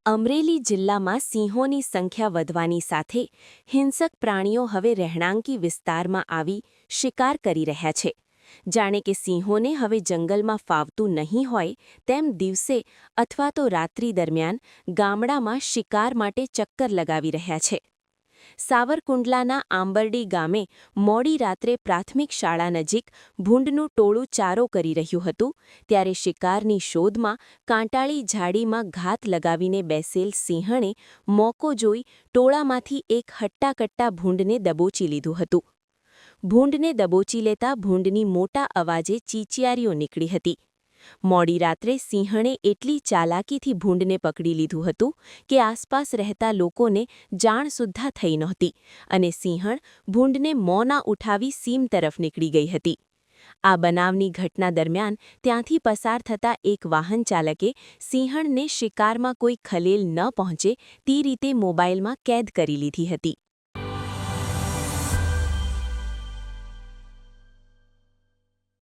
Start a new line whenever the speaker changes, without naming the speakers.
અમરેલી જિલ્લામાં સિંહોની સંખ્યા વધવાની સાથે હિંસક પ્રાણીઓ હવે રહેણાંકી વિસ્તારમાં આવી શિકાર કરી રહ્યા છે. જાણે કે સિંહોને હવે જંગલમાં ફાવતું નહીં હોય તેમ દિવસે અથવા તો રાત્રિ દરમિયાન ગામડામાં શિકાર માટે ચક્કર લગાવી રહ્યા છે. સાવરકુંડલાના આંબરડી ગામે મોડી રાત્રે પ્રાથમિક શાળા નજીક ભૂંડનું ટોળું ચારો કરી રહ્યું હતું ત્યારે શિકારની શોધમાં કાંટાળી ઝાડીમાં ઘાત લગાવીને બેસેલ સિંહણે મોકો જોઈ ટોળામાંથી એક હટ્ટાકટ્ટા ભૂંડને દબોચી લીધું હતું. ભૂંડને દબોચી લેતા ભૂંડની મોટા અવાજે ચીચિયારીઓ નીકળી હતી. મોડી રાત્રે સિંહણે એટલી ચાલાકીથી ભૂંડને પકડી લીધું હતું કે આસપાસ રહેતા લોકોને જાણ સુદ્ધા થઈ નહોતી અને સિંહણ ભૂંડને મોંના ઉઠાવી સીમ તરફ નીકળી ગઈ હતી. આ બનાવની ઘટના દરમિયાન ત્યાંથી પસાર થતા એક વાહન ચાલકે સિંહણને શિકારમાં કોઈ ખલેલ ન પહોંચે તે રીતે મોબાઈલમાં કેદ કરી લીધી હતી.